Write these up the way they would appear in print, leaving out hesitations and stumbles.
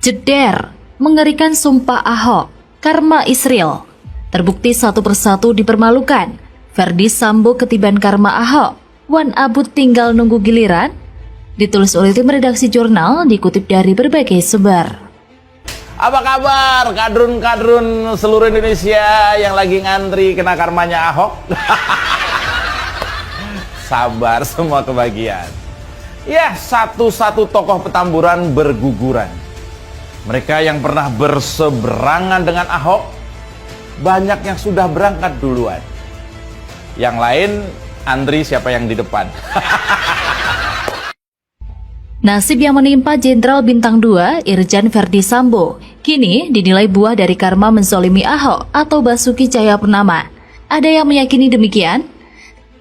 Jeder, mengerikan sumpah Ahok, karma Israel. Terbukti satu persatu dipermalukan. Verdi Sambo ketiban karma Ahok. Wan Abut tinggal nunggu giliran. Ditulis oleh tim redaksi jurnal, dikutip dari berbagai sumber. Apa kabar kadrun-kadrun seluruh Indonesia yang lagi ngantri kena karmanya Ahok? Sabar semua kebagian. Ya, satu-satu tokoh Petamburan berguguran. Mereka yang pernah berseberangan dengan Ahok, banyak yang sudah berangkat duluan. Yang lain, antri siapa yang di depan. Nasib yang menimpa Jenderal Bintang 2 Irjen Verdi Sambo kini dinilai buah dari karma menzolimi Ahok atau Basuki Cahayapurnama. Ada yang meyakini demikian?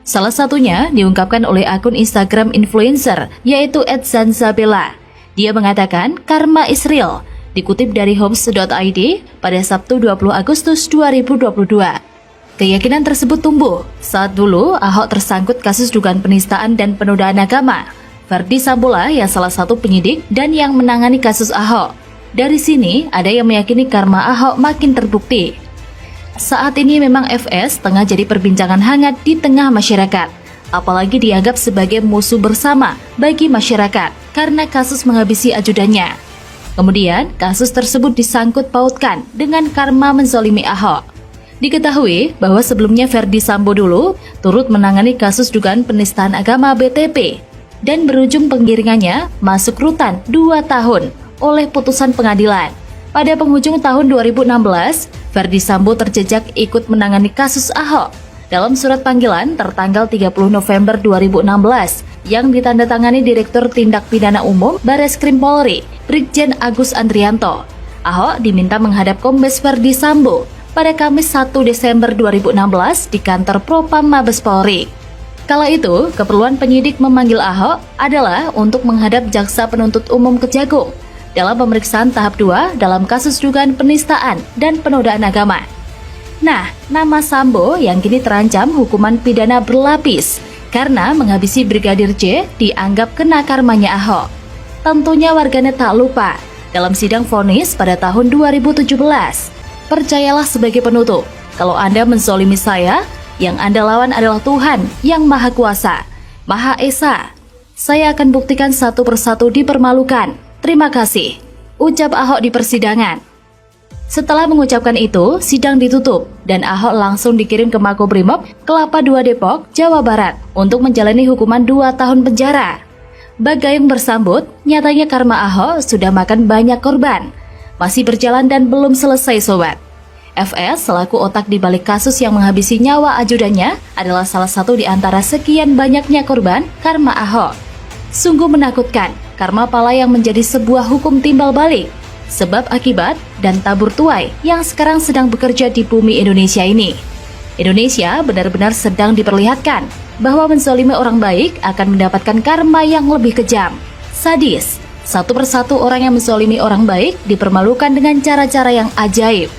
Salah satunya diungkapkan oleh akun Instagram influencer yaitu @zanzabella. Dia mengatakan karma Israel, dikutip dari homes.id pada Sabtu 20 Agustus 2022. Keyakinan tersebut tumbuh saat dulu Ahok tersangkut kasus dugaan penistaan dan penodaan agama. Verdi Sambo yang salah satu penyidik dan yang menangani kasus Ahok. Dari sini ada yang meyakini karma Ahok makin terbukti. Saat ini memang FS tengah jadi perbincangan hangat di tengah masyarakat, apalagi dianggap sebagai musuh bersama bagi masyarakat karena kasus menghabisi ajudannya. Kemudian kasus tersebut disangkut pautkan dengan karma menzolimi Ahok. Diketahui bahwa sebelumnya Verdi Sambo dulu turut menangani kasus dugaan penistaan agama BTP dan berujung penggiringannya masuk rutan 2 tahun oleh putusan pengadilan. Pada penghujung tahun 2016, Verdi Sambo terjejak ikut menangani kasus Ahok dalam surat panggilan tertanggal 30 November 2016 yang ditandatangani Direktur Tindak Pidana Umum Bareskrim Polri, Brigjen Agus Andrianto. Ahok diminta menghadap Kombes Verdi Sambo pada Kamis 1 Desember 2016 di kantor Propam Mabes Polri. Kala itu, keperluan penyidik memanggil Ahok adalah untuk menghadap Jaksa Penuntut Umum Kejagung dalam pemeriksaan tahap 2 dalam kasus dugaan penistaan dan penodaan agama. Nah, nama Sambo yang kini terancam hukuman pidana berlapis karena menghabisi Brigadir J dianggap kena karmanya Ahok. Tentunya warganet tak lupa dalam sidang vonis pada tahun 2017. Percayalah sebagai penutup, kalau Anda menzolimi saya, yang Anda lawan adalah Tuhan yang Maha Kuasa, Maha Esa. Saya akan buktikan satu persatu dipermalukan. Terima kasih, ucap Ahok di persidangan. Setelah mengucapkan itu, sidang ditutup dan Ahok langsung dikirim ke Makobrimob Kelapa II Depok, Jawa Barat untuk menjalani hukuman 2 tahun penjara. Bagayung bersambut, nyatanya karma Ahok sudah makan banyak korban. Masih berjalan dan belum selesai sobat. FS selaku otak di balik kasus yang menghabisi nyawa ajudannya adalah salah satu di antara sekian banyaknya korban karma Ahok. Sungguh menakutkan karma pala yang menjadi sebuah hukum timbal balik, sebab akibat dan tabur tuai yang sekarang sedang bekerja di bumi Indonesia ini. Indonesia benar-benar sedang diperlihatkan bahwa menzalimi orang baik akan mendapatkan karma yang lebih kejam, sadis. Satu persatu orang yang menzalimi orang baik dipermalukan dengan cara-cara yang ajaib.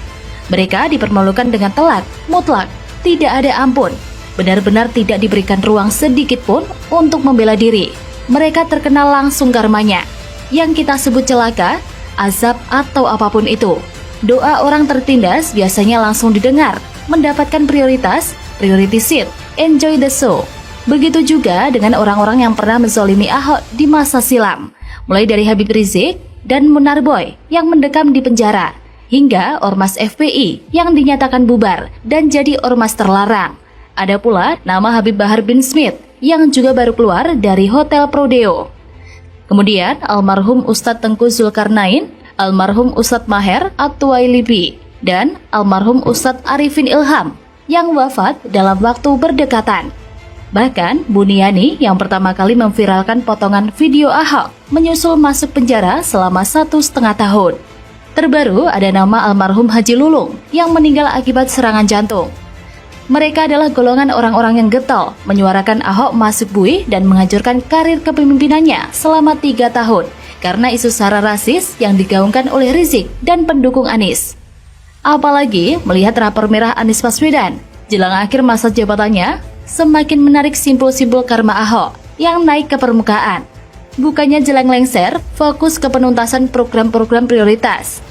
Mereka dipermalukan dengan telak, mutlak, tidak ada ampun. Benar-benar tidak diberikan ruang sedikit pun untuk membela diri. Mereka terkena langsung karmanya. Yang kita sebut celaka, azab atau apapun itu. Doa orang tertindas biasanya langsung didengar, mendapatkan prioritas, priority seat, enjoy the show. Begitu juga dengan orang-orang yang pernah menzalimi Ahok di masa silam. Mulai dari Habib Rizik dan Munarboy yang mendekam di penjara, hingga Ormas FPI yang dinyatakan bubar dan jadi ormas terlarang. Ada pula nama Habib Bahar bin Smith yang juga baru keluar dari Hotel Prodeo. Kemudian almarhum Ustadz Tengku Zulkarnain, almarhum Ustadz Maher At-Tuwailibi, dan almarhum Ustadz Arifin Ilham yang wafat dalam waktu berdekatan. Bahkan Buniani yang pertama kali memviralkan potongan video Ahok menyusul masuk penjara selama 1,5 tahun. Terbaru ada nama almarhum Haji Lulung yang meninggal akibat serangan jantung. Mereka adalah golongan orang-orang yang getol menyuarakan Ahok masuk bui dan menghancurkan karir kepemimpinannya selama 3 tahun karena isu sara rasis yang digaungkan oleh Rizik dan pendukung Anies. Apalagi melihat rapor merah Anies Baswedan jelang akhir masa jabatannya semakin menarik simpul-simpul karma Ahok yang naik ke permukaan. Bukannya jelang lengser, fokus ke penuntasan program-program prioritas.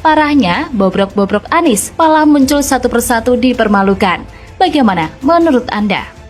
Parahnya, bobrok-bobrok Anies malah muncul satu persatu dipermalukan. Bagaimana menurut Anda?